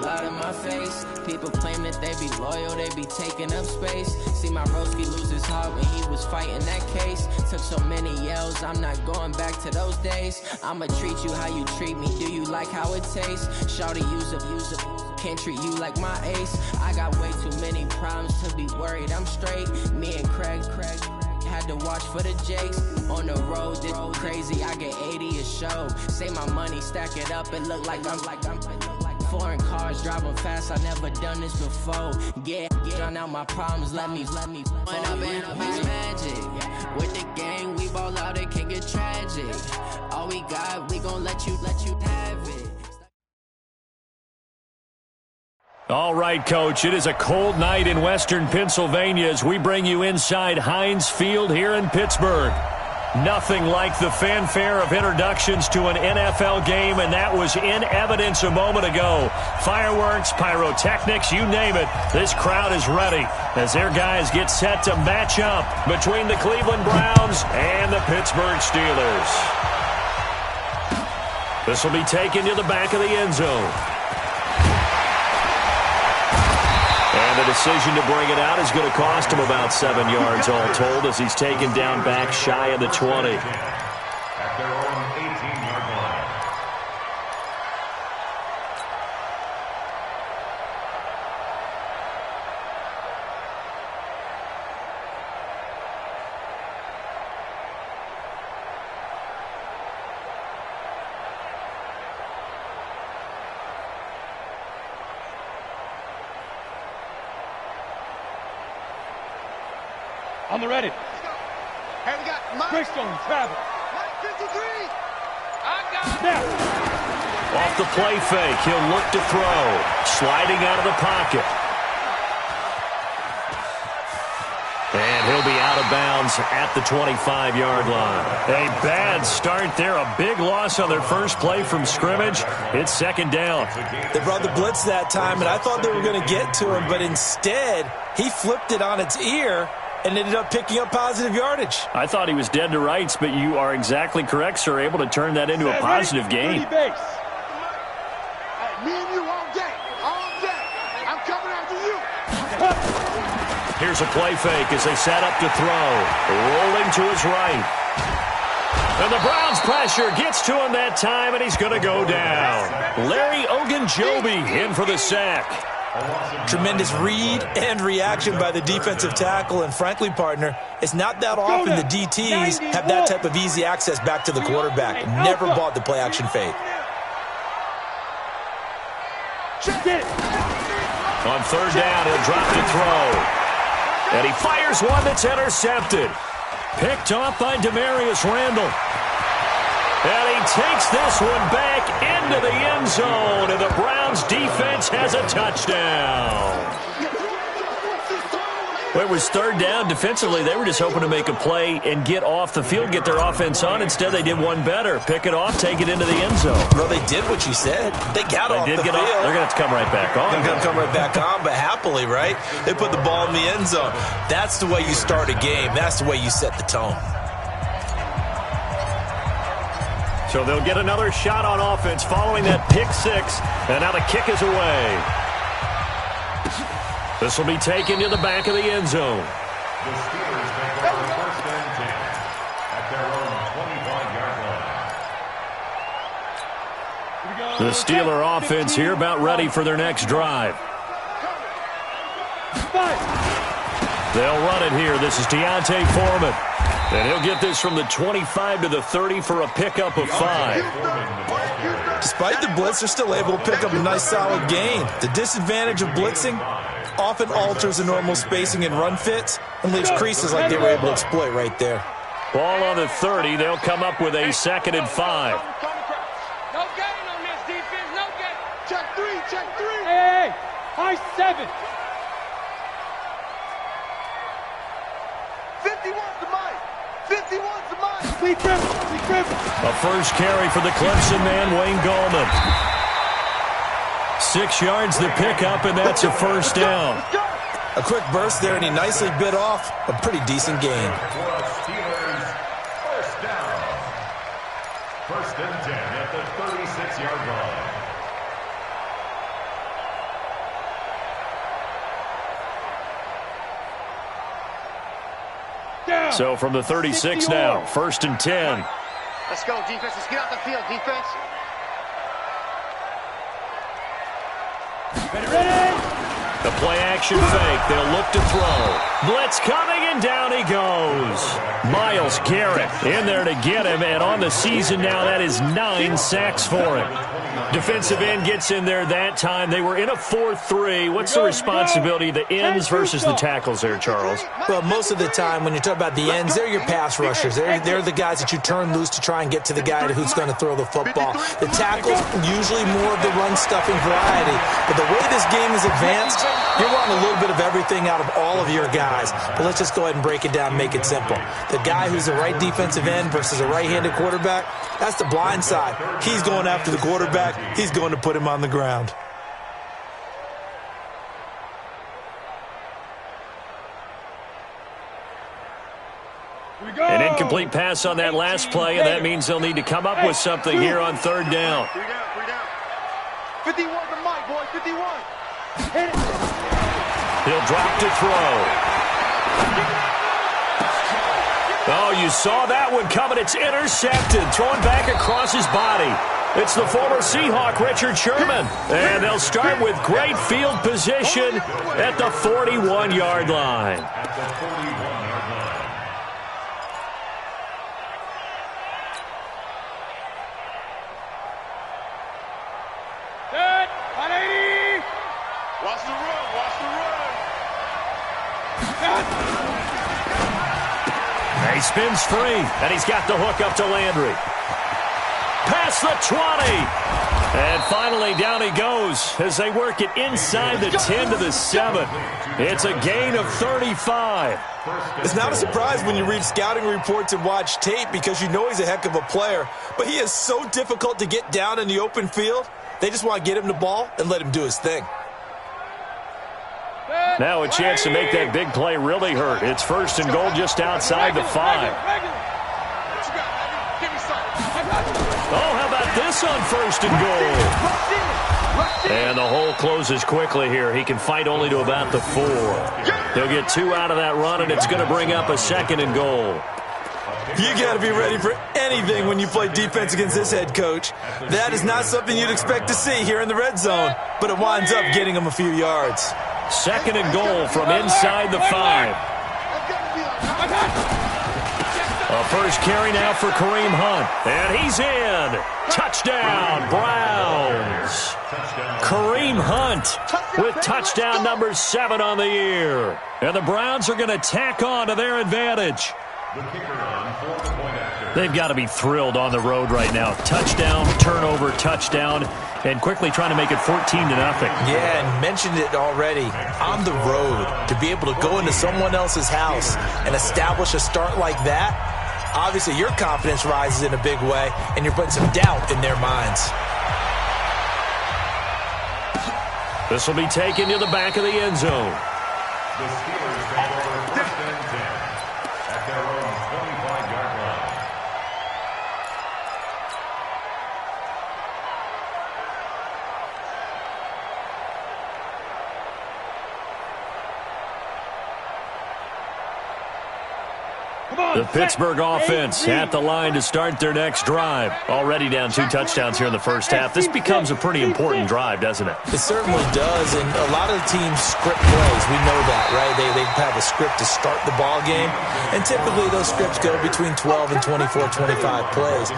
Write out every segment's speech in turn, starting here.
loud in my face. People claim that they be loyal, they be taking up space. See my broski lose his heart when he was fighting that case. Took so many yells, I'm not going back to those days. I'ma treat you how you treat me, do you like how it tastes? Shawty use up, can't treat you like my ace. I got way too many problems to be worried, I'm straight. Me and Craig had to watch for the Jakes. On the road, this crazy, I get 80 a show. Say my money, stack it up, it look like I'm foreign cars, driving fast, I never done this before. Get drown out my problems, let me When up and up is magic. With the gang, we ball out, it can get tragic. All we got, we gon' let you have it. All right, Coach, it is a cold night in western Pennsylvania as we bring you inside Heinz Field here in Pittsburgh. Nothing like the fanfare of introductions to an NFL game, and that was in evidence a moment ago. Fireworks, pyrotechnics, you name it. This crowd is ready as their guys get set to match up between the Cleveland Browns and the Pittsburgh Steelers. This will be taken to the back of the end zone. And the decision to bring it out is going to cost him about 7 yards all told as he's taken down back shy of the 20. At their own 18-yard line. On the ready. Hey, we got Mike. Greystone, travel. Mike 53. I got Snap. Off the play fake, he'll look to throw. Sliding out of the pocket. And he'll be out of bounds at the 25-yard line. A bad start there. A big loss on their first play from scrimmage. It's second down. They brought the blitz that time, and I thought they were going to get to him, but instead, he flipped it on its ear and ended up picking up positive yardage. I thought he was dead to rights, but you are exactly correct, sir. Able to turn that into a positive gain. Hey, me and you all day. All day. I'm coming after you. Here's a play fake as they set up to throw. Rolling to his right. And the Browns pressure gets to him that time, and he's going to go down. Larry Ogunjobi in for the sack. Tremendous read and reaction by the defensive tackle, and frankly, partner, it's not that often the DTs have that type of easy access back to the quarterback. Never bought the play-action fake. On third down, he'll drop to throw. And he fires one that's intercepted. Picked off by Demarius Randall. And he takes this one back into the end zone, and the Browns defense has a touchdown. Well, it was third down. Defensively, they were just hoping to make a play and get off the field, get their offense on. Instead, they did one better. Pick it off, take it into the end zone. Well, they did what you said. They got off the field. They're going to have to come right back on. They're going to come right back on, but happily, right? They put the ball in the end zone. That's the way you start a game. That's the way you set the tone. So they'll get another shot on offense following that pick six. And now the kick is away. This will be taken to the back of the end zone. The Steelers take over first and 10 at their own 25-yard line. The Steeler offense here about ready for their next drive. They'll run it here. This is Deontay Foreman. And he'll get this from the 25 to the 30 for a pickup of 5. Despite the blitz, they're still able to pick up a nice solid gain. The disadvantage of blitzing often alters the normal spacing and run fits and leaves creases like they were able to exploit right there. Ball on the 30. They'll come up with a 2nd and 5. No gain on this defense. No gain. Check 3. Check 3. Hey, high 7. 51's the Mike. 51's the Mike. Lee Griffin. A first carry for the Clemson man, Wayne Gallman. 6 yards the pickup, and that's a first down. A quick burst there, and he nicely bit off a pretty decent gain. Steelers first down. First and 10 at the 36-yard line. So from the 36 now, 1st and 10. Let's go, defense. Let's get out the field, defense. Ready? The play action fake. They'll look to throw. Blitz coming, and down he goes. Myles Garrett in there to get him, and on the season now, that is 9 sacks for him. Defensive end gets in there that time. They were in a 4-3. What's the responsibility of the ends versus the tackles there, Charles? Well, most of the time when you talk about the ends, they're your pass rushers. They're the guys that you turn loose to try and get to the guy who's going to throw the football. The tackles, usually more of the run-stuffing variety. But the way this game is advanced, you're wanting a little bit of everything out of all of your guys. But let's just go ahead and break it down and make it simple. The guy who's the right defensive end versus a right-handed quarterback, that's the blind side. He's going after the quarterback. He's going to put him on the ground. An incomplete pass on that last play, and that means they'll need to come up with something here on 3rd down. 51 to Mike, boy, 51. He'll drop to throw. Oh, you saw that one coming. It's intercepted. Thrown back across his body. It's the former Seahawk, Richard Sherman. And they'll start with great field position at the 41-yard line. Set. 180. Watch the run, watch the run. He spins free, and he's got the hook up to Landry. Past the 20. And finally, down he goes as they work it inside the 10 to the 7. It's a gain of 35. It's not a surprise when you read scouting reports and watch tape because you know he's a heck of a player. But he is so difficult to get down in the open field. They just want to get him the ball and let him do his thing. Now a chance to make that big play really hurt. It's 1st and goal just outside the 5. Oh, how about this on 1st and goal? And the hole closes quickly here. He can fight only to about the 4. He'll get 2 out of that run, and it's going to bring up a 2nd and goal. You got to be ready for anything when you play defense against this head coach. That is not something you'd expect to see here in the red zone, but it winds up getting him a few yards. 2nd and goal from inside the 5. A first carry now for Kareem Hunt. And he's in. Touchdown, Browns. Kareem Hunt with touchdown number 7 on the year. And the Browns are going to tack on to their advantage. They've got to be thrilled on the road right now. Touchdown, turnover, touchdown, and quickly trying to make it 14-0. Yeah, and mentioned it already. On the road, to be able to go into someone else's house and establish a start like that, obviously your confidence rises in a big way, and you're putting some doubt in their minds. This will be taken to the back of the end zone. The Steelers take over 1st and 10 at their own 25-yard line. The Pittsburgh offense at the line to start their next drive. Already down 2 touchdowns here in the first half. This becomes a pretty important drive, doesn't it? It certainly does, and a lot of the teams script plays. We know that, right? They have a script to start the ball game, and typically those scripts go between 12 and 24, 25 plays.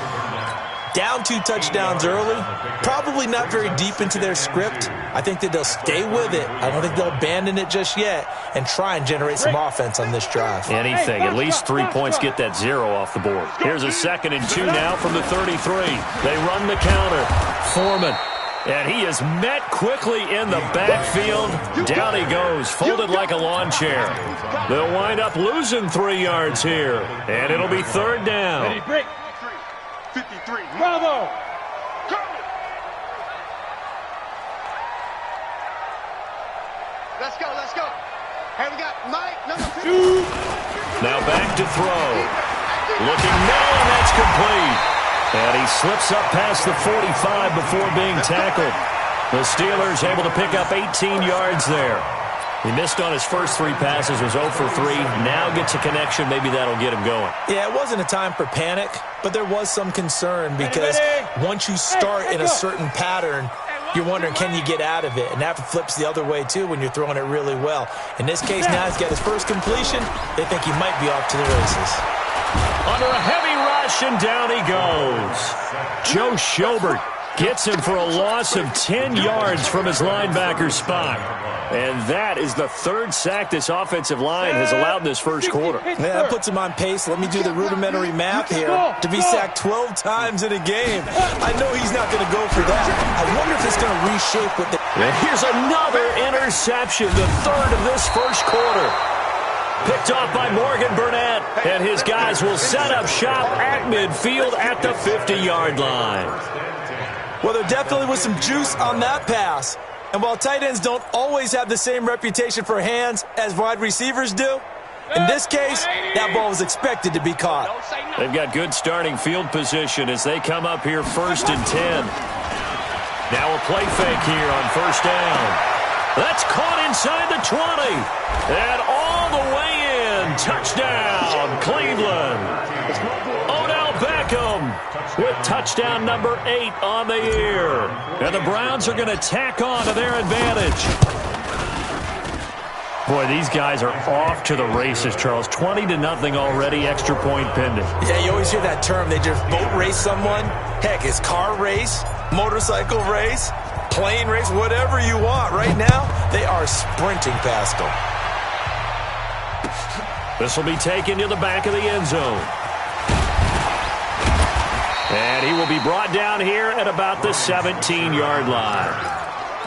Down 2 touchdowns early, probably not very deep into their script. I think that they'll stay with it. I don't think they'll abandon it just yet and try and generate some offense on this drive. Anything. At least 3 points, get that 0 off the board. Here's a 2nd and 2 now from the 33. They run the counter. Foreman. And he is met quickly in the backfield. Down he goes, folded like a lawn chair. They'll wind up losing 3 yards here. And it'll be 3rd down. 53. Bravo. Let's go, let's go. Hey, we got Mike, number 2. Now back to throw. Looking middle, and that's complete. And he slips up past the 45 before being tackled. The Steelers able to pick up 18 yards there. He missed on his first 3 passes, was 0 for 3. Now gets a connection. Maybe that'll get him going. Yeah, it wasn't a time for panic, but there was some concern because once you start in a certain pattern, you're wondering, can you get out of it? And that flips the other way, too, when you're throwing it really well. In this case, now he's got his first completion. They think he might be off to the races. Under a heavy rush, and down he goes. Joe Schobert gets him for a loss of 10 yards from his linebacker spot. And that is the 3rd sack this offensive line has allowed in this first quarter. Yeah, that puts him on pace. Let me do the rudimentary math here. To be sacked 12 times in a game, I know he's not going to go for that. I wonder if it's going to reshape what the... And here's another interception, the 3rd of this first quarter. Picked off by Morgan Burnett, and his guys will set up shop at midfield at the 50-yard line. Well, there definitely was some juice on that pass. And while tight ends don't always have the same reputation for hands as wide receivers do, in this case, that ball was expected to be caught. They've got good starting field position as they come up here 1st and 10. Now a play fake here on 1st down. That's caught inside the 20. And all the way in. Touchdown, Cleveland. Odell Beckham with touchdown number 8 on the year. And the Browns are going to tack on to their advantage. Boy, these guys are off to the races, Charles. 20-0 already, extra point pending. Yeah, you always hear that term. They just boat race someone. Heck, it's car race, motorcycle race, plane race, whatever you want. Right now, they are sprinting past them. This will be taken to the back of the end zone. And he will be brought down here at about the 17-yard line.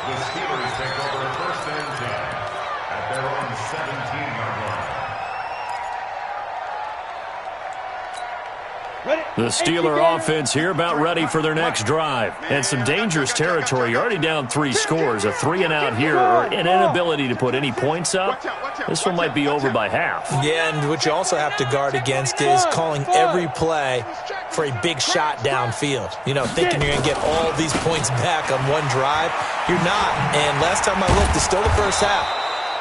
The Steelers take over 1st and 10 at their own 17-yard line. The Steeler offense here about ready for their next drive. And some dangerous territory. You're already down 3 scores. A 3-and-out here or an inability to put any points up. This one might be over by half. Yeah, and what you also have to guard against is calling every play for a big shot downfield. You know, thinking you're going to get all these points back on one drive. You're not. And last time I looked, it's still the first half.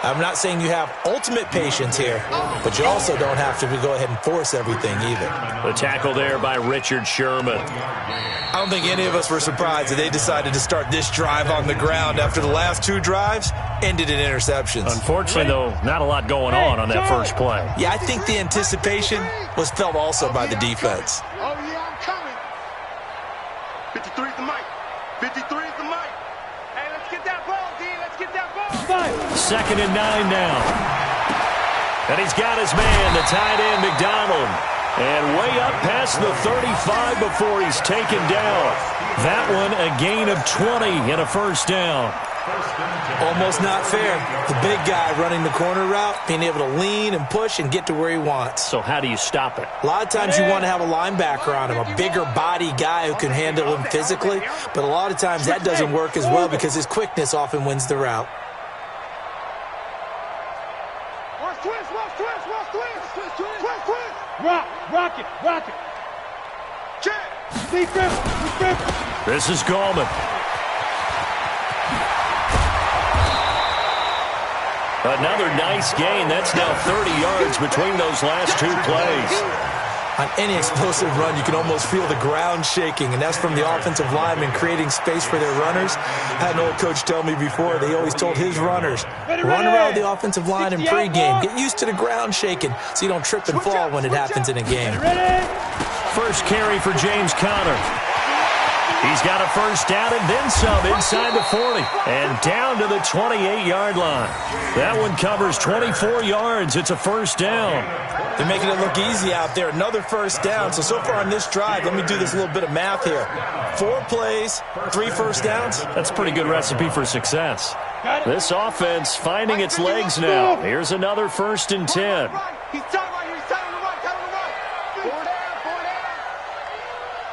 I'm not saying you have ultimate patience here, but you also don't have to go ahead and force everything either. The tackle there by Richard Sherman. I don't think any of us were surprised that they decided to start this drive on the ground after the last 2 drives ended in interceptions. Unfortunately, though, not a lot going on that first play. Yeah, I think the anticipation was felt also by the defense. Oh, yeah, I'm coming. 53 is the mic. 53 is the mic. Hey, let's get that ball, D. Let's get that ball. 2nd and 9 now. And he's got his man, the tight end, McDonald. And way up past the 35 before he's taken down. That one a gain of 20 and a 1st down. Almost not fair. The big guy running the corner route, being able to lean and push and get to where he wants. So how do you stop it? A lot of times you want to have a linebacker on him, a bigger body guy who can handle him physically. But a lot of times that doesn't work as well because his quickness often wins the route. Rock it. This is Gallman. Another nice gain. That's now 30 yards between those last 2 plays. On any explosive run, you can almost feel the ground shaking, and that's from the offensive linemen creating space for their runners. I had an old coach tell me before, they always told his runners, run around the offensive line in pregame. Get used to the ground shaking so you don't trip and fall when it happens in a game. First carry for James Conner. He's got a 1st down and then some inside the 40 and down to the 28-yard line. That one covers 24 yards. It's a 1st down. They're making it look easy out there. Another 1st down. So far on this drive, let me do this little bit of math here. 4 plays, 3 1st downs. That's a pretty good recipe for success. This offense finding its legs now. Here's another 1st and 10. He's tight right here. He's tight on the right. Tight on the right. 4 down. 4 down.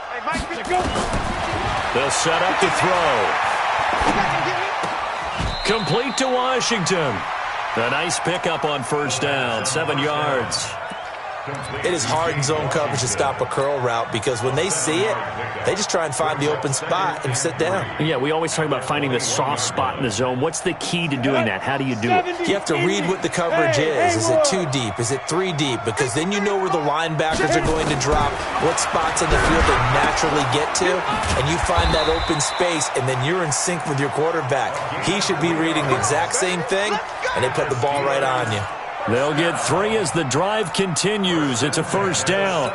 Hey, Mike, go. They'll set up to throw. Complete to Washington. A nice pickup on 1st down, 7 yards. It is hard in zone coverage to stop a curl route because when they see it, they just try and find the open spot and sit down. Yeah, we always talk about finding the soft spot in the zone. What's the key to doing that? How do you do it? You have to read what the coverage is. Is it 2 deep? Is it 3 deep? Because then you know where the linebackers are going to drop, what spots in the field they naturally get to, and you find that open space, and then you're in sync with your quarterback. He should be reading the exact same thing, and they put the ball right on you. They'll get 3 as the drive continues. It's a first down.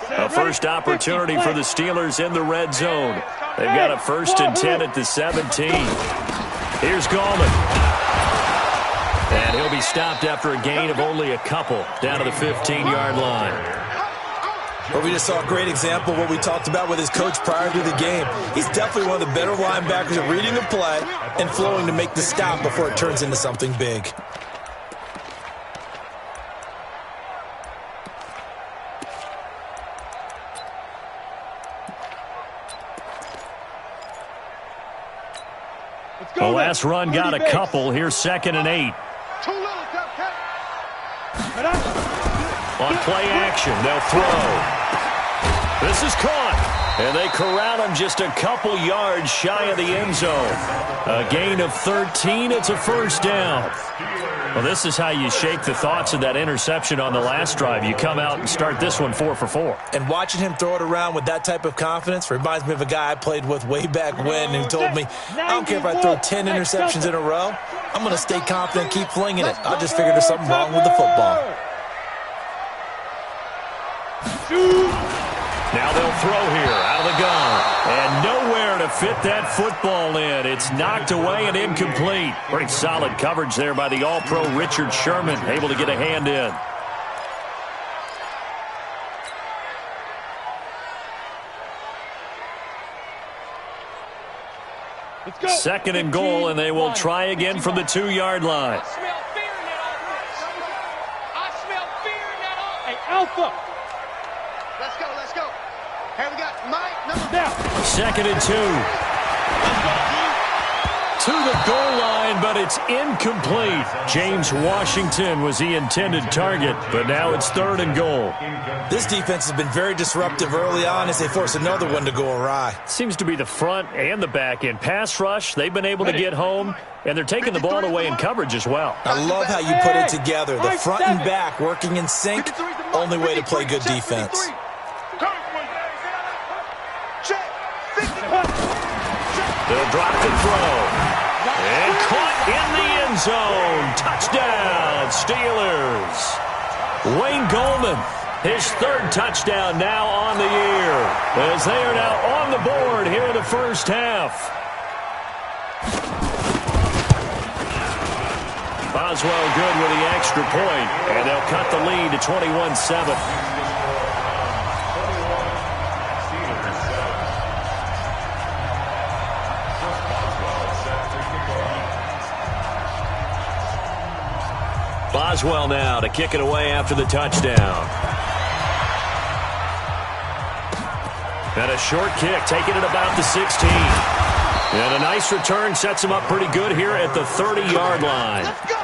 A first opportunity for the Steelers in the red zone. They've got a 1st and 10 at the 17. Here's Gallman. And he'll be stopped after a gain of only a couple down to the 15-yard line. Well, we just saw a great example of what we talked about with his coach prior to the game. He's definitely one of the better linebackers at reading the play and flowing to make the stop before it turns into something big. The last run got a couple. Here's 2nd and 8. On play action, they'll throw. This is caught, and they corral him just a couple yards shy of the end zone. A gain of 13, it's a first down. Well, this is how you shake the thoughts of that interception on the last drive. You come out and start this one 4 for 4. And watching him throw it around with that type of confidence reminds me of a guy I played with way back when who told me, I don't care if I throw 10 interceptions in a row, I'm going to stay confident, keep flinging it. I just figured there's something wrong with the football. Now they'll throw here out of the gun. And nowhere to fit that football in. It's knocked away and incomplete. Pretty solid coverage there by the All-Pro Richard Sherman, able to get a hand in. Let's go. 2nd and goal, and they will try again from the 2-yard line. I smell fear in that offense. I smell fear in that offense. Hey, Alpha. Let's go, let's go. Hey, we got Mike, number down. 2nd and 2. To the goal line, but it's incomplete. James Washington was the intended target, but now it's 3rd and goal. This defense has been very disruptive early on as they force another one to go awry. Seems to be the front and the back end. Pass rush, they've been able to get home, and they're taking the ball away in coverage as well. I love how you put it together. The front and back working in sync, only way to play good defense. They'll drop the throw. And caught in the end zone. Touchdown, Steelers. Wayne Gallman, his 3rd touchdown now on the year, as they are now on the board here in the first half. Boswell good with the extra point, and they'll cut the lead to 21-7. Boswell now to kick it away after the touchdown. And a short kick, taking it about the 16. And a nice return sets him up pretty good here at the 30-yard line. Let's go.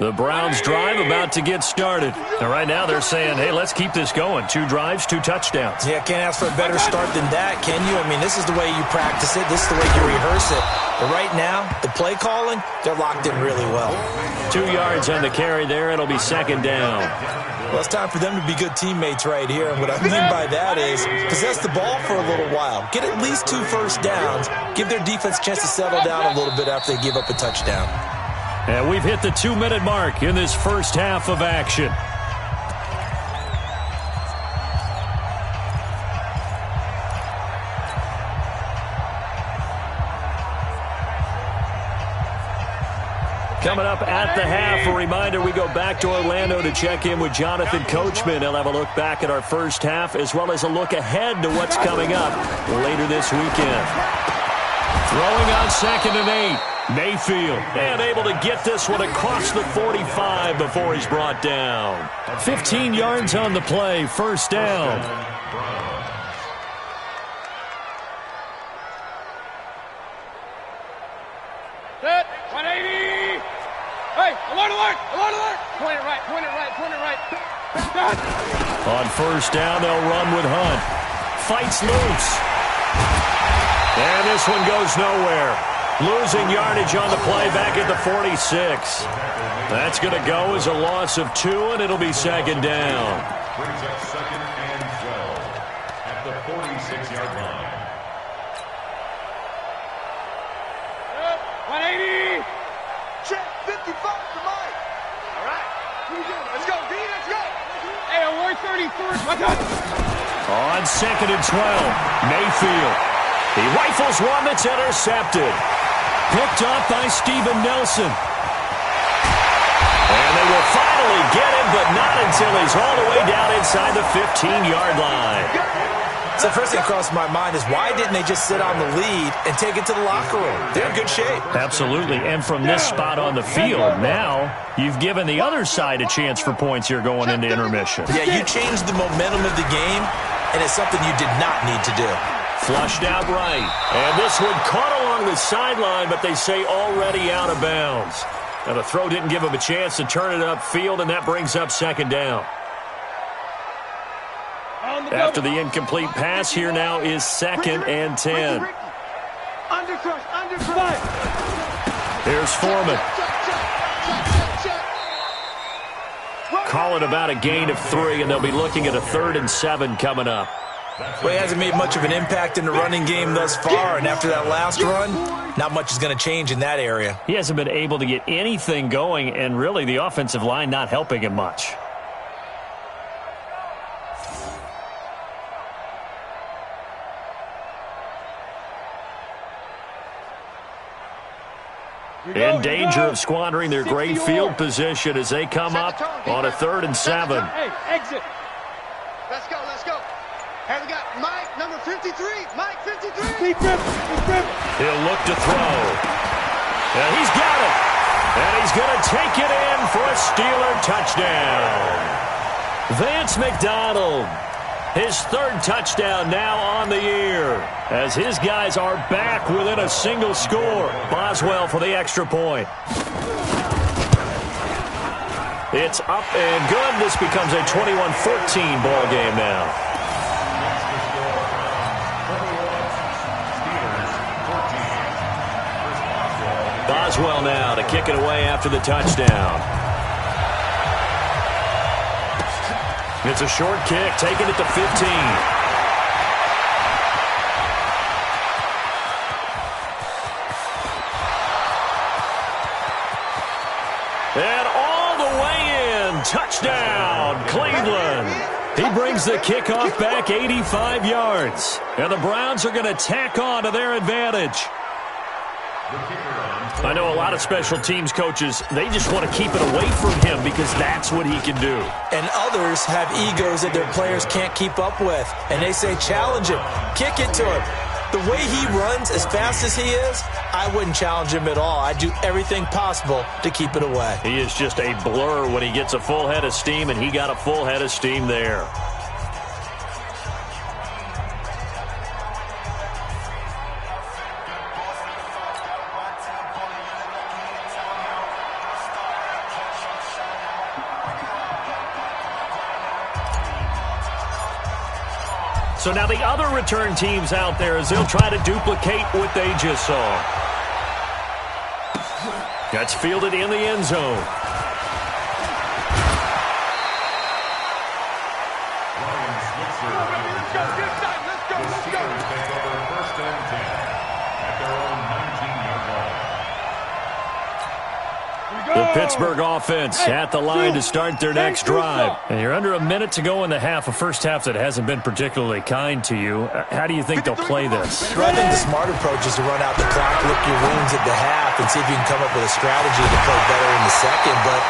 The Browns drive about to get started. And right now they're saying, hey, let's keep this going. 2 drives, 2 touchdowns. Yeah, can't ask for a better start than that, can you? I mean, this is the way you practice it. This is the way you rehearse it. But right now, the play calling, they're locked in really well. 2 yards on the carry there. It'll be 2nd down. Well, it's time for them to be good teammates right here. And what I mean by that is possess the ball for a little while. Get at least 2 first downs. Give their defense a chance to settle down a little bit after they give up a touchdown. And we've hit the 2-minute mark in this first half of action. Coming up at the half, a reminder, we go back to Orlando to check in with Jonathan Coachman. He'll have a look back at our first half as well as a look ahead to what's coming up later this weekend. Throwing on 2nd and 8. Mayfield, and able to get this one across the 45 before he's brought down. 15 yards on the play, first down. Set. 180. Hey, alert, alert, alert, alert. Point it right, point it right, point it right. On first down, they'll run with Hunt. Fights loose. And this one goes nowhere. Losing yardage on the play back at the 46. That's going to go as a loss of 2, and it'll be 2nd down. Brings up 2nd and 12 at the 46-yard line. 180. Check 55 to Mike. All right. Let's go, D. Let's go. Hey, on 133. Watch out. On 2nd and 12, Mayfield. He rifles one that's intercepted. Picked off by Steven Nelson. And they will finally get him, but not until he's all the way down inside the 15-yard line. So the first thing that crossed my mind is why didn't they just sit on the lead and take it to the locker room? They're in good shape. Absolutely, and from this spot on the field, now you've given the other side a chance for points here going into intermission. Yeah, you changed the momentum of the game, and it's something you did not need to do. Flushed out right. And this one caught along the sideline, but they say already out of bounds. Now the throw didn't give him a chance to turn it upfield, and that brings up 2nd down. After the incomplete pass, here now is 2nd and 10. Here's Foreman. Call it about a gain of 3, and they'll be looking at a 3rd and 7 coming up. Well, he hasn't made much of an impact in the running game thus far, and after that last run, not much is going to change in that area. He hasn't been able to get anything going, and really the offensive line not helping him much. In danger of squandering their great field position as they come up on a 3rd and 7. Hey, exit. Let's go, let's go. Hey, we got Mike, number 53. Mike, 53. Keep dribbling. He'll look to throw. And he's got it. And he's going to take it in for a Steeler touchdown. Vance McDonald, his 3rd touchdown now on the year, as his guys are back within a single score. Boswell for the extra point. It's up and good. This becomes a 21-14 ball game now. Boswell now to kick it away after the touchdown. It's a short kick, taking it to 15. And all the way in, touchdown, Cleveland. He brings the kickoff back 85 yards. And the Browns are going to tack on to their advantage. I know a lot of special teams coaches, they just want to keep it away from him because that's what he can do. And others have egos that their players can't keep up with. And they say, challenge him, kick it to him. The way he runs as fast as he is, I wouldn't challenge him at all. I'd do everything possible to keep it away. He is just a blur when he gets a full head of steam, and he got a full head of steam there. So now the other return teams out there as they'll try to duplicate what they just saw. That's fielded in the end zone. Let's go. Take over 1st and 10 at their own 19-yard line. The Pittsburgh offense at the line to start their next drive. And you're under a minute to go in the half, a first half that hasn't been particularly kind to you. How do you think they'll play this? I think the smart approach is to run out the clock, lick your wounds at the half, and see if you can come up with a strategy to play better in the second. But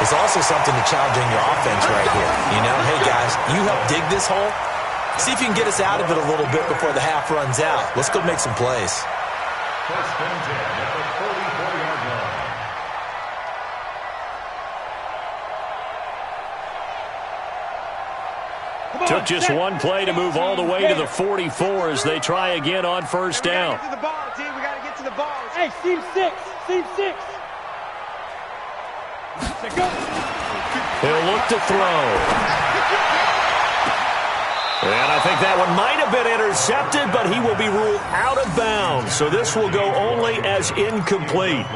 it's also something to challenge in your offense right here. You know, hey, guys, you help dig this hole. See if you can get us out of it a little bit before the half runs out. Let's go make some plays. First and 10 at the 44-yard line. Took just one play to move all the way to the 44 as they try again on first down. We got to get to the ball, team. We got to get to the ball. Hey, Team 6. Team 6. He'll look to throw. And I think that one might have been intercepted, but he will be ruled out of bounds. So this will go only as incomplete.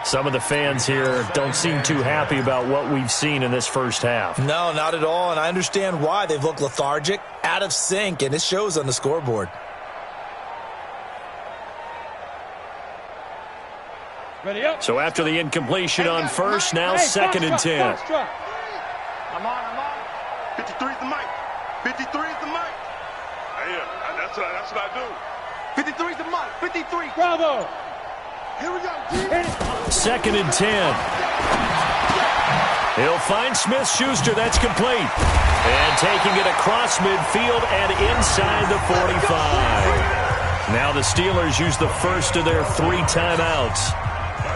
Some of the fans here don't seem too happy about what we've seen in this first half. No, not at all, and I understand why. They've looked lethargic, out of sync, and it shows on the scoreboard. Ready up. So after the incompletion on first, now second and 10. I'm on. 53 is the mic. 53 is the mic. Yeah, that's what I do. 53 is the mic. 53. Bravo. Here we go, Second and 10. He'll find Smith-Schuster. That's complete. And taking it across midfield and inside the 45. Now the Steelers use the first of their 3 timeouts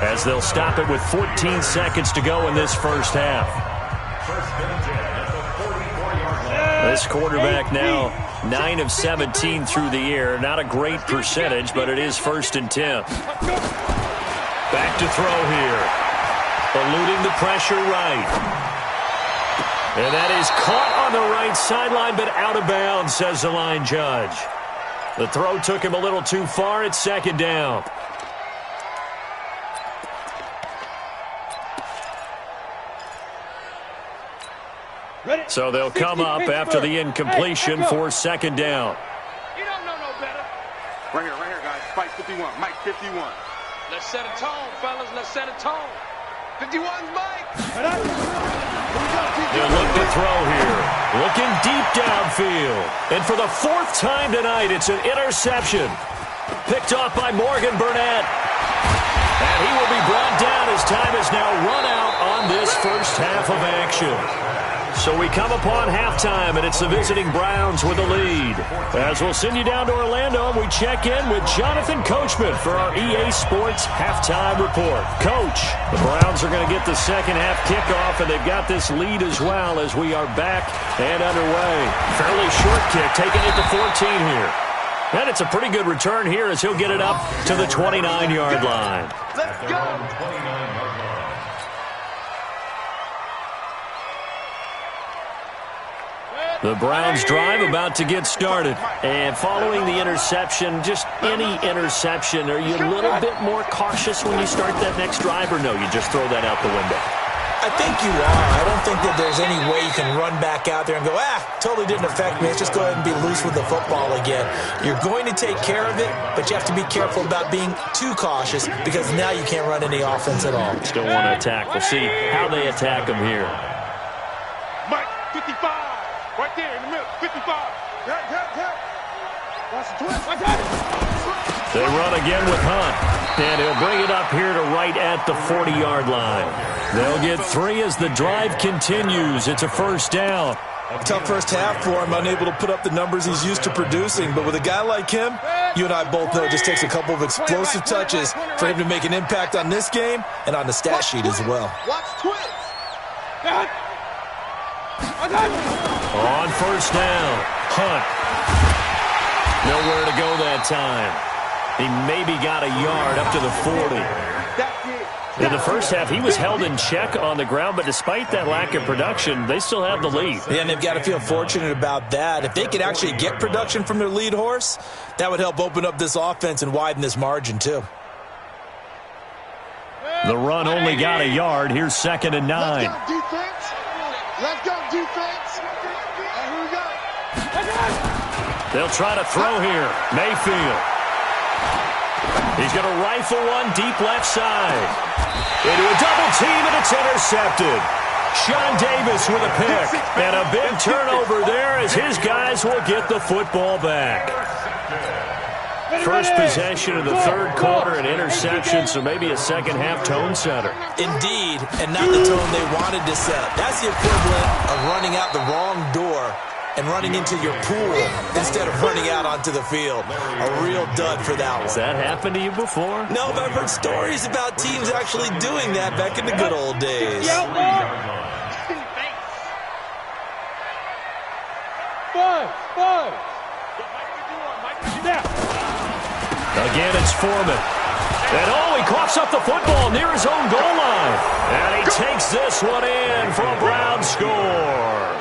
as they'll stop it with 14 seconds to go in this first half. This quarterback now 9 of 17 through the air. Not a great percentage, but it is first and 10. Back to throw here. Eluding the pressure right. And that is caught on the right sideline, but out of bounds, says the line judge. The throw took him a little too far. It's second down. So they'll come up after the incompletion for second down. You don't know no better. Right here, guys. Spike 51. Mike 51. Let's set a tone, fellas. Let's set a tone. 51's Mike. They'll look to throw here. Looking deep downfield. And for the 4th time tonight, it's an interception. Picked off by Morgan Burnett. And he will be brought down as time is now run out on this first half of action. So we come upon halftime, and it's the visiting Browns with the lead. As we'll send you down to Orlando, and we check in with Jonathan Coachman for our EA Sports Halftime Report. Coach, the Browns are going to get the second half kickoff, and they've got this lead as well as we are back and underway. Fairly short kick, taking it to 14 here. And it's a pretty good return here as he'll get it up to the 29-yard line. Let's go. The Browns drive about to get started. And following the interception, just any interception, are you a little bit more cautious when you start that next drive, or no, you just throw that out the window? I think you are. I don't think that there's any way you can run back out there and go, totally didn't affect me. Let's just go ahead and be loose with the football again. You're going to take care of it, but you have to be careful about being too cautious because now you can't run any offense at all. Still want to attack. We'll see how they attack them here. Mike 55. Right there in the middle. 55. Watch the twist. They run again with Hunt. And he'll bring it up here to right at the 40-yard line. They'll get 3 as the drive continues. It's a first down. Tough first half for him, unable to put up the numbers he's used to producing. But with a guy like him, you and I both know it just takes a couple of explosive touches for him to make an impact on this game and on the stat sheet as well. Watch twist. On first down, Hunt. Nowhere to go that time. He maybe got a yard up to the 40. In the first half, he was held in check on the ground, but despite that lack of production, they still have the lead. Yeah, and they've got to feel fortunate about that. If they could actually get production from their lead horse, that would help open up this offense and widen this margin, too. The run only got a yard. Here's second and 9. Let's go, defense. Let's go, defense. And here we go. They'll try to throw here. Mayfield. He's going to rifle one deep left side. Into a double team, and it's intercepted. Sean Davis with a pick. And a big turnover there as his guys will get the football back. First possession of the third quarter, an interception, so maybe a second half tone setter. Indeed, and not the tone they wanted to set. That's the equivalent of running out the wrong door and running into your pool instead of running out onto the field. A real dud for that one. Has that happened to you before? No, but I've heard stories about teams actually doing that back in the good old days. Again, it's Foreman. And he coughs up the football near his own goal line. And he takes this one in for a Brown score.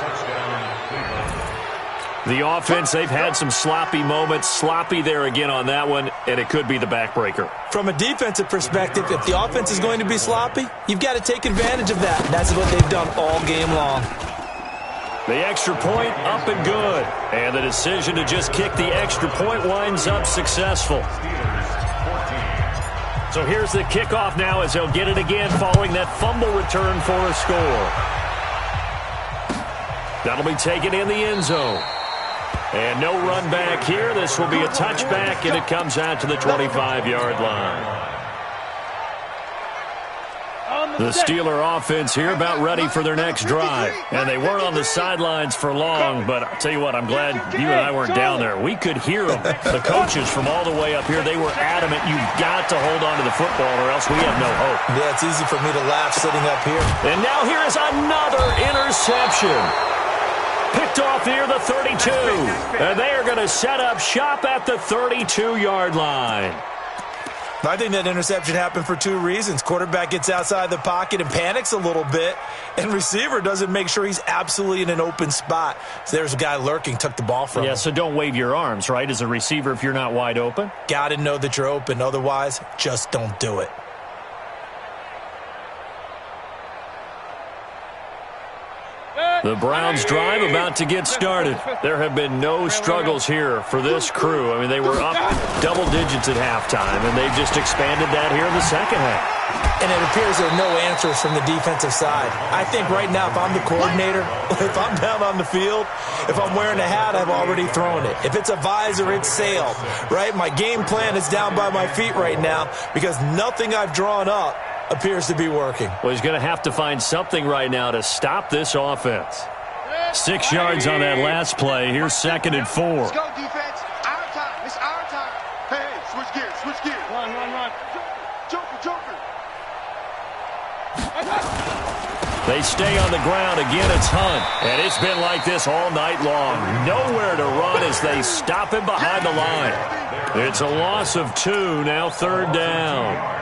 The offense, they've had some sloppy moments. Sloppy there again on that one, and it could be the backbreaker. From a defensive perspective, if the offense is going to be sloppy, you've got to take advantage of that. And that's what they've done all game long. The extra point up and good. And the decision to just kick the extra point winds up successful. So here's the kickoff now as they'll get it again following that fumble return for a score. That'll be taken in the end zone. And no run back here. This will be a touchback, and it comes out to the 25-yard line. The Steeler offense here about ready for their next drive. And they weren't on the sidelines for long, but I'll tell you what, I'm glad you and I weren't down there. We could hear them. The coaches from all the way up here, they were adamant, you've got to hold on to the football or else we have no hope. Yeah, it's easy for me to laugh sitting up here. And now here is another interception. Picked off near the 32. And they are going to set up shop at the 32-yard line. I think that interception happened for two reasons. Quarterback gets outside the pocket and panics a little bit, and receiver doesn't make sure he's absolutely in an open spot. So there's a guy lurking, took the ball from him. Yeah, so don't wave your arms, right, as a receiver if you're not wide open. Got to know that you're open. Otherwise, just don't do it. The Browns drive about to get started. There have been no struggles here for this crew. I mean, they were up double digits at halftime, and they've just expanded that here in the second half. And it appears there are no answers from the defensive side. I think right now, if I'm the coordinator, if I'm down on the field, if I'm wearing a hat, I've already thrown it. If it's a visor, it's sailed, right? My game plan is down by my feet right now because nothing I've drawn up appears to be working. Well, he's going to have to find something right now to stop this offense. 6 yards on that last play. Here's 2nd and 4. Let's go, defense. Our time. It's our time. Hey, switch gears. Switch gears. Run. Joker. They stay on the ground. Again, it's Hunt. And it's been like this all night long. Nowhere to run as they stop him behind the line. It's a loss of 2. Now 3rd down.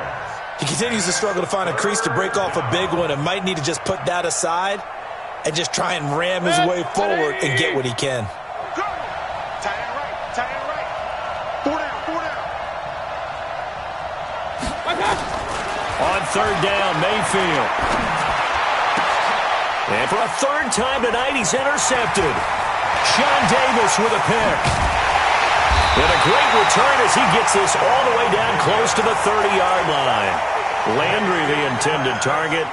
He continues to struggle to find a crease to break off a big one and might need to just put that aside and just try and ram his way forward and get what he can. Tight end right. 4 down. On 3rd down, Mayfield. And for a 3rd time tonight, he's intercepted. Sean Davis with a pick. And a great return as he gets this all the way down close to the 30-yard line. Landry, the intended target.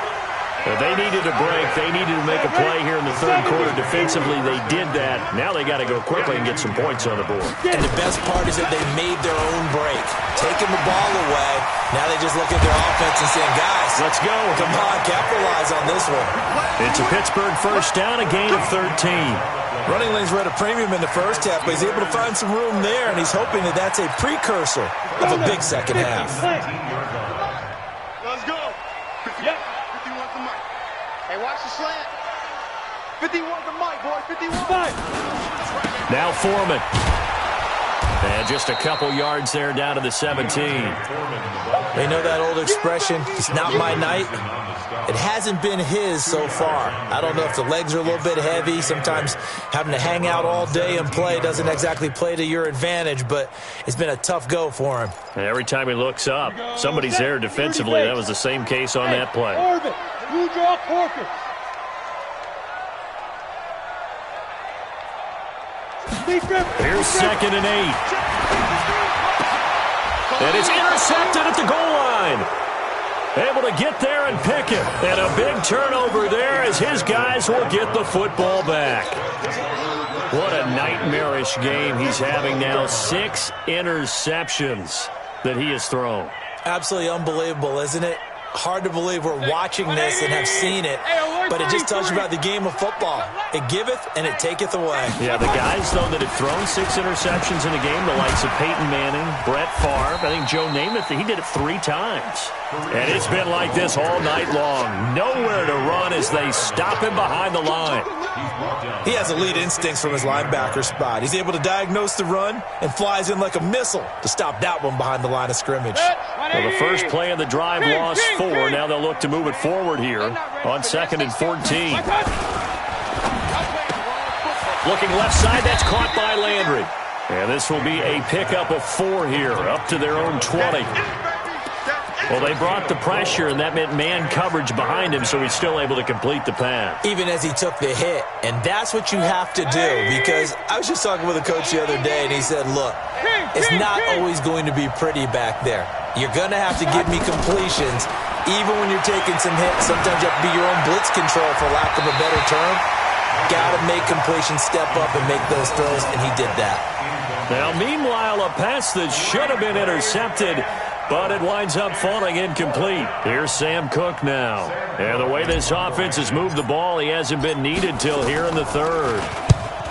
They needed a break. They needed to make a play here in the 3rd quarter. Defensively, they did that. Now they got to go quickly and get some points on the board. And the best part is that they made their own break. Taking the ball away. Now they just look at their offense and saying, guys, let's go. Come on, capitalize on this one. It's a Pittsburgh 1st down, a gain of 13. Running lanes were at a premium in the first half, but he's able to find some room there, and he's hoping that that's a precursor of a big second half. Let's go. 51's the mic. Hey, watch the slant. 51's the mic, boys. 51. Now Foreman. And just a couple yards there down to the 17. They know that old expression, it's not my night. It hasn't been his so far. I don't know if the legs are a little bit heavy. Sometimes having to hang out all day and play doesn't exactly play to your advantage, but it's been a tough go for him. And every time he looks up, somebody's there defensively. That was the same case on that play. Orbit, you draw Corker. Here's 2nd and 8. And it's intercepted at the goal line. Able to get there and pick it. And a big turnover there as his guys will get the football back. What a nightmarish game he's having now. 6 interceptions that he has thrown. Absolutely unbelievable, isn't it? Hard to believe we're watching this and have seen it but it just tells you about the game of football. It giveth and it taketh away. Yeah, the guys, though, that have thrown 6 interceptions in a game, the likes of Peyton Manning, Brett Favre, I think Joe Namath, he did it 3 times. And it's been like this all night long. Nowhere to run as they stop him behind the line. He has elite instincts from his linebacker spot. He's able to diagnose the run and flies in like a missile to stop that one behind the line of scrimmage. Well, the first play of the drive lost 4. Now they'll look to move it forward here on 2nd and 14. Looking left side, that's caught by Landry. And this will be a pickup of 4 here, up to their own 20. Well, they brought the pressure, and that meant man coverage behind him, so he's still able to complete the pass. Even as he took the hit, and that's what you have to do, because I was just talking with a coach the other day, and he said, look, it's not always going to be pretty back there. You're going to have to give me completions, even when you're taking some hits. Sometimes you have to be your own blitz control, for lack of a better term. Got to make completions step up and make those throws, and he did that. Now, meanwhile, a pass that should have been intercepted, but it winds up falling incomplete. Here's Sam Cook now. And the way this offense has moved the ball, he hasn't been needed till here in the 3rd.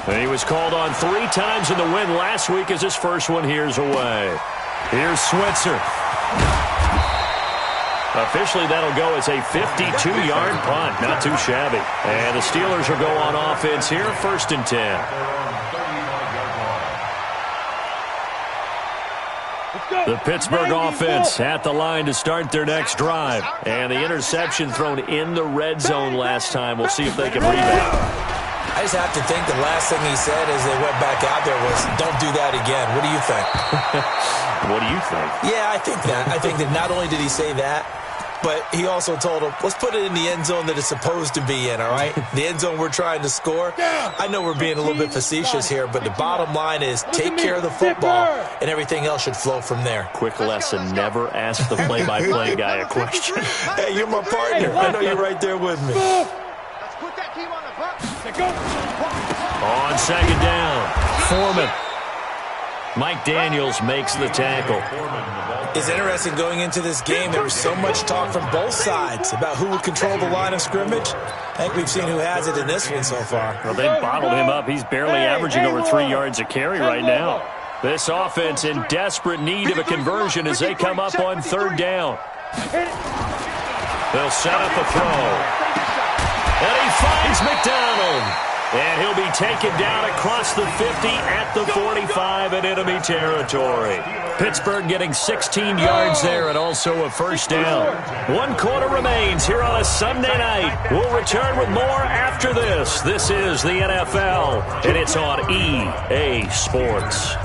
And he was called on 3 times in the win last week as his first one here's away. Here's Switzer. Officially, that'll go as a 52-yard punt. Not too shabby. And the Steelers will go on offense here, 1st and 10. The Pittsburgh offense at the line to start their next drive. And the interception thrown in the red zone last time. We'll see if they can rebound. I just have to think the last thing he said as they went back out there was, don't do that again. What do you think? What do you think? Yeah, I think that. I think that not only did he say that, but he also told him, let's put it in the end zone that it's supposed to be in, all right? The end zone we're trying to score. I know we're being a little bit facetious here, but the bottom line is take care of the football, and everything else should flow from there. Quick lesson, never ask the play-by-play guy a question. Hey, you're my partner. I know you're right there with me. Let's put that team on the box. On 2nd down, Foreman. Mike Daniels makes the tackle. It's interesting going into this game. There was so much talk from both sides about who would control the line of scrimmage. I think we've seen who has it in this one so far. Well, they bottled him up. He's barely averaging over 3 yards a carry right now. This offense in desperate need of a conversion as they come up on 3rd down. They'll set up a throw. And he finds McDonald. And he'll be taken down across the 50 at the 45 in enemy territory. Pittsburgh getting 16 yards there and also a 1st down. 1 quarter remains here on a Sunday night. We'll return with more after this. This is the NFL, and it's on EA Sports.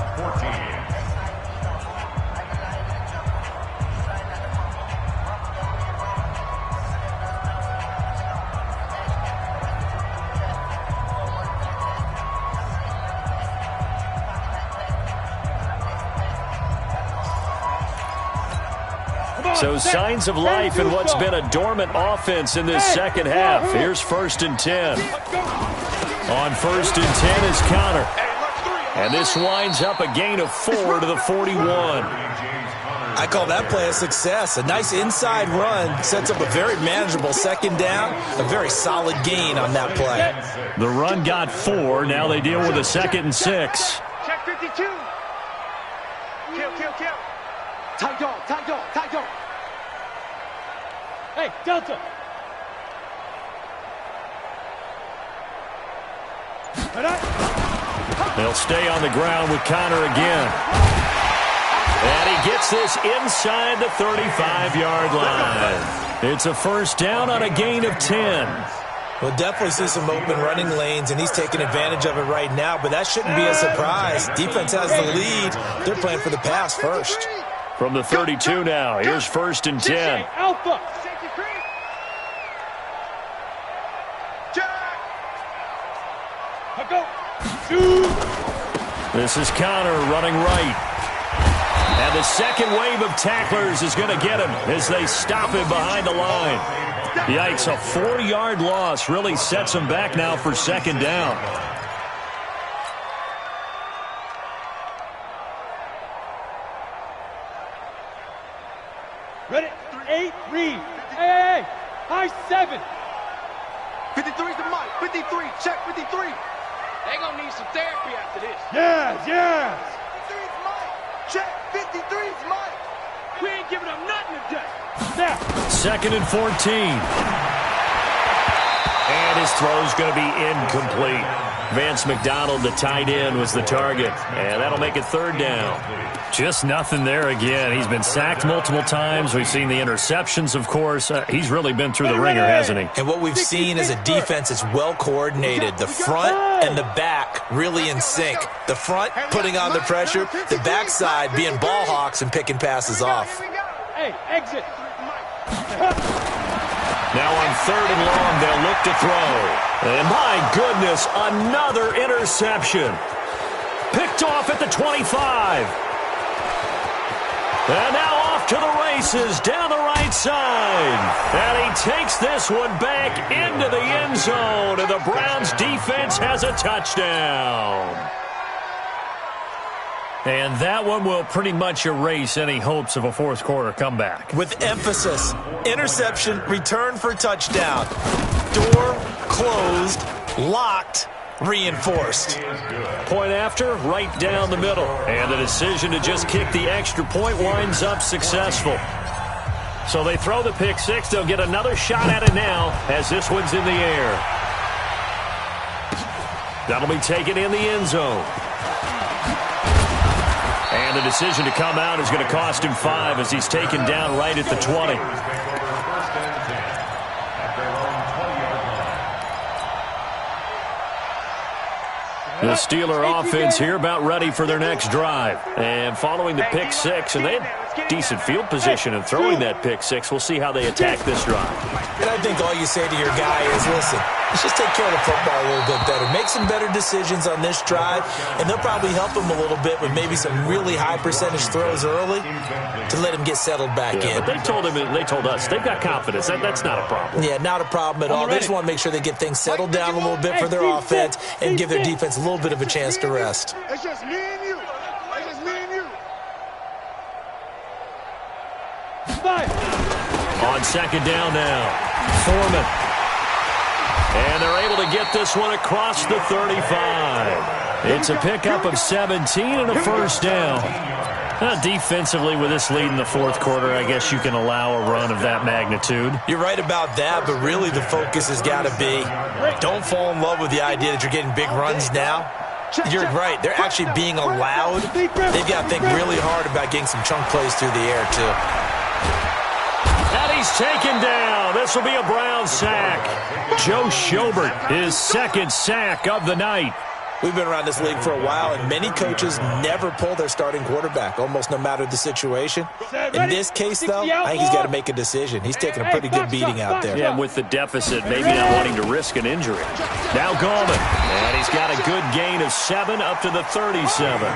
So signs of life in what's been a dormant offense in this second half. Here's 1st and 10. On 1st and 10 is Connor. And this winds up a gain of 4 to the 41. I call that play a success. A nice inside run sets up a very manageable 2nd down. A very solid gain on that play. The run got 4. Now they deal with a 2nd and 6. Check 52. Kill. Tight dog. Hey, Delta. They'll stay on the ground with Connor again. And he gets this inside the 35-yard line. It's a 1st down on a gain of 10. We'll definitely see some open running lanes, and he's taking advantage of it right now, but that shouldn't be a surprise. Defense has the lead. They're playing for the pass first. From the 32 now, here's 1st and 10. Alpha. This is Connor running right. And the second wave of tacklers is going to get him as they stop him behind the line. Yikes, a 4-yard loss really sets him back now for 2nd down. Ready? 8, read. Hey. High 7. 53. Check 53. They gonna need some therapy after this. Yes, yes. 53's Mike. Check 53's Mike. We ain't giving them nothing today. Snap. 2nd and 14. And his throw's going to be incomplete. Vance McDonald, the tight end, was the target. And that'll make it 3rd down. Just nothing there again. He's been sacked multiple times. We've seen the interceptions, of course. He's really been through the ringer, hasn't he? And what we've seen is a defense that's well coordinated. The front and the back really in sync. The front putting on the pressure. The backside being ball hawks and picking passes off. Hey, exit. Now on 3rd and long, they'll look to throw. And my goodness, another interception. Picked off at the 25. And now off to the races down the right side. And he takes this one back into the end zone. And the Browns defense has a touchdown. And that one will pretty much erase any hopes of a fourth quarter comeback. With emphasis, interception, return for touchdown. Door closed, locked, reinforced. Point after, right down the middle. And the decision to just kick the extra point winds up successful. So they throw the pick six. They'll get another shot at it now as this one's in the air. That'll be taken in the end zone. And the decision to come out is going to cost him 5 as he's taken down right at the 20. The Steeler offense here about ready for their next drive. And following the pick six, and they had decent field position in throwing that pick six. We'll see how they attack this drive. And I think all you say to your guy is, listen, let's just take care of the football a little bit better. Make some better decisions on this drive, and they'll probably help him a little bit with maybe some really high percentage throws early to let him get settled back in. But they told us they've got confidence. That's not a problem. Yeah, not a problem at all. They just want to make sure they get things settled down a little bit for their offense and give their defense a little bit of a chance to rest. It's just me and you. It's just me and you. On 2nd down now, Foreman. And they're able to get this one across the 35. It's a pickup of 17 and a first down. Defensively, with this lead in the fourth quarter, I guess you can allow a run of that magnitude. You're right about that, but really the focus has got to be don't fall in love with the idea that you're getting big runs now. You're right. They're actually being allowed. They've got to think really hard about getting some chunk plays through the air, too. And he's taken down. This will be a Brown sack. Joe Schobert, his 2nd sack of the night. We've been around this league for a while, and many coaches never pull their starting quarterback, almost no matter the situation. In this case, though, I think he's got to make a decision. He's taking a pretty good beating out there. Yeah, and with the deficit, maybe not wanting to risk an injury. Now Gallman, and he's got a good gain of 7 up to the 37.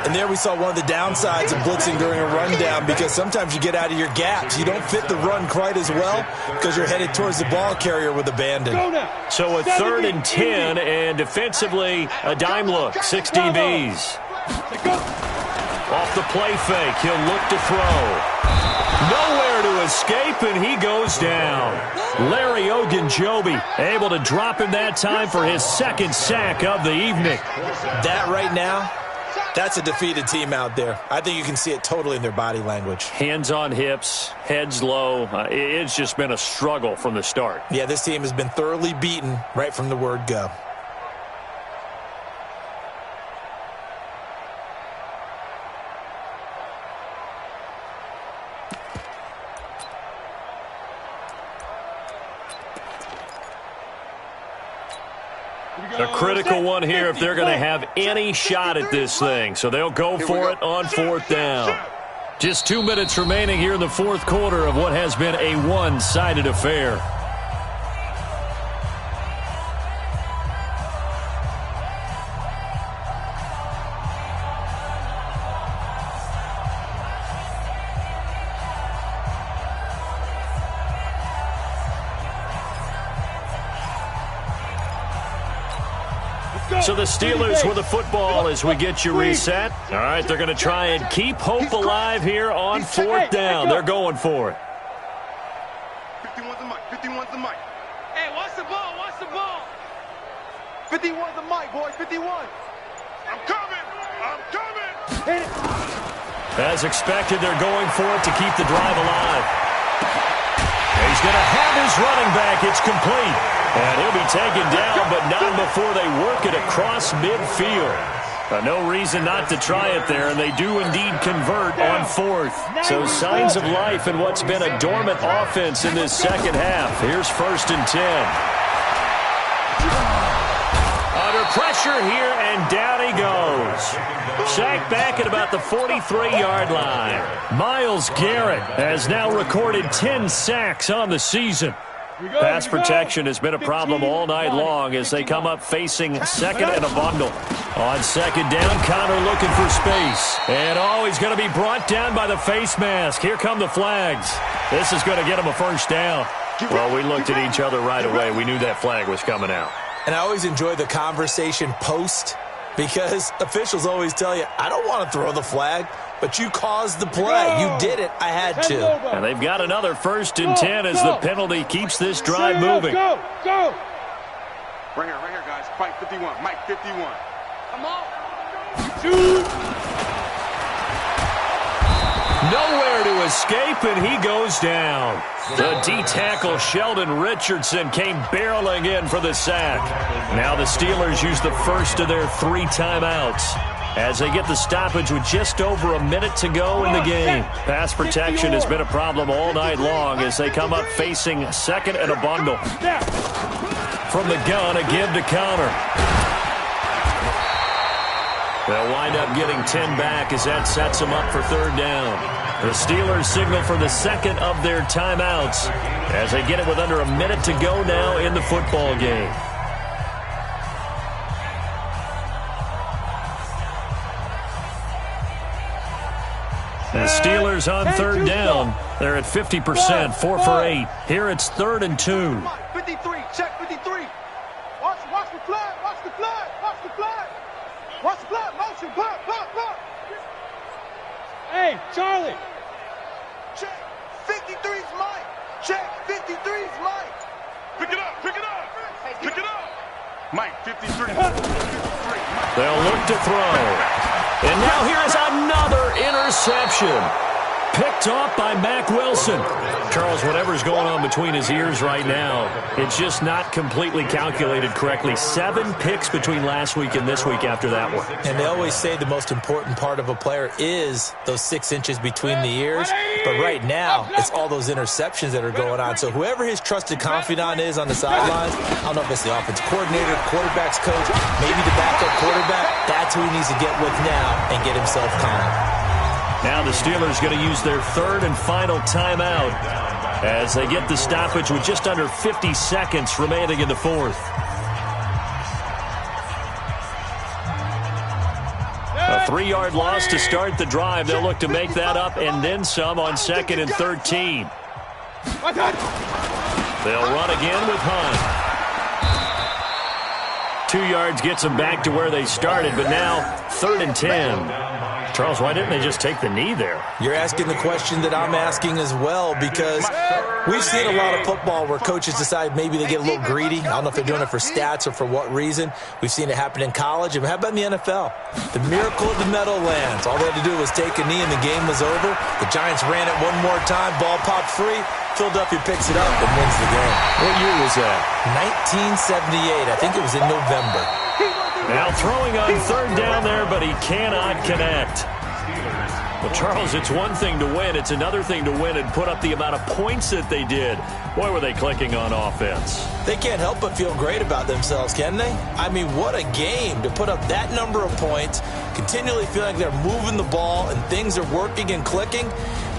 And there we saw one of the downsides of blitzing during a rundown, because sometimes you get out of your gaps. You don't fit the run quite as well because you're headed towards the ball carrier with abandon. So a 3rd and 10, and defensively a dime look, 6 DBs. Off the play fake, he'll look to throw. Nowhere to escape, and he goes down. Larry Ogunjobi able to drop him that time for his 2nd sack of the evening. That right now, that's a defeated team out there. I think you can see it totally in their body language. Hands on hips, heads low. It's just been a struggle from the start. Yeah, this team has been thoroughly beaten right from the word go. A critical one here if they're going to have any shot at this thing. So they'll go for it on 4th down. Just 2 minutes remaining here in the fourth quarter of what has been a one-sided affair. So the Steelers with the football as we get you reset. All right, they're going to try and keep hope alive here on 4th down. They're going for it. 51's the mic. 51's the mic. Hey, watch the ball. Watch the ball. 51's the mic, boys. 51. I'm coming. I'm coming. Hit it. As expected, they're going for it to keep the drive alive. He's going to have his running back. It's complete. And he'll be taken down, but not before they work it across midfield. No reason not to try it there, and they do indeed convert on fourth. So signs of life in what's been a dormant offense in this second half. Here's 1st and 10. Under pressure here, and down he goes. Sacked back at about the 43-yard line. Myles Garrett has now recorded 10 sacks on the season. Pass protection has been a problem all night long as they come up facing second and a bundle. On second down, Connor looking for space. And he's going to be brought down by the face mask. Here come the flags. This is going to get him a first down. Well, we looked at each other right away. We knew that flag was coming out. And I always enjoy the conversation post because officials always tell you, I don't want to throw the flag, but you caused the play. You did it. I had to. And they've got another 1st and 10 as the penalty keeps this drive moving. Go, go. Right here, guys. Fight 51. Mike 51. Come on. Shoot. Nowhere to escape, and he goes down. The D-tackle Sheldon Richardson came barreling in for the sack. Now the Steelers use the first of their 3 timeouts as they get the stoppage with just over a minute to go in the game. Pass protection has been a problem all night long as they come up facing second and a bundle. From the gun, a give to Connor. They'll wind up getting 10 back as that sets them up for 3rd down. The Steelers signal for the second of their timeouts as they get it with under a minute to go now in the football game. The Steelers on 3rd down. They're at 50%, 4 for 8. Here it's 3rd and 2. 53, check 53. Watch the flag, watch the flag, watch the flag. Watch the flag, motion, pop. Hey, Charlie. Check, 53's Mike. Check, 53's Mike. Pick it up. Mike, 53. They'll look to throw. And now here is another interception. Picked off by Mack Wilson. Charles, whatever's going on between his ears right now, it's just not completely calculated correctly. 7 picks between last week and this week after that one. And they always say the most important part of a player is those 6 inches between the ears. But right now, it's all those interceptions that are going on. So whoever his trusted confidant is on the sidelines, I don't know if it's the offensive coordinator, quarterback's coach, maybe the backup quarterback, that's who he needs to get with now and get himself calm. Now the Steelers going to use their 3rd and final timeout as they get the stoppage with just under 50 seconds remaining in the 4th. A 3-yard loss to start the drive. They'll look to make that up and then some on 2nd and 13. They'll run again with Hunt. 2 yards gets them back to where they started, but now 3rd and 10. Charles, why didn't they just take the knee there? You're asking the question that I'm asking as well, because we've seen a lot of football where coaches decide maybe they get a little greedy. I don't know if they're doing it for stats or for what reason. We've seen it happen in college. And how about in the NFL? The miracle of the Meadowlands. All they had to do was take a knee and the game was over. The Giants ran it one more time. Ball popped free. Philadelphia picks it up and wins the game. What year was that? 1978. I think it was in November. Now throwing on 3rd down there, but he cannot connect. Well, Charles, it's one thing to win. It's another thing to win and put up the amount of points that they did. Boy, were they clicking on offense. They can't help but feel great about themselves, can they? I mean, what a game to put up that number of points, continually feeling like they're moving the ball and things are working and clicking.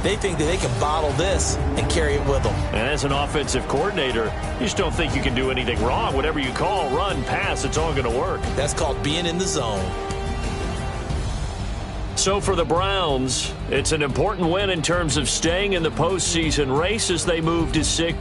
They think that they can bottle this and carry it with them. And as an offensive coordinator, you just don't think you can do anything wrong. Whatever you call, run, pass, it's all going to work. That's called being in the zone. So for the Browns, it's an important win in terms of staying in the postseason race as they move to 6.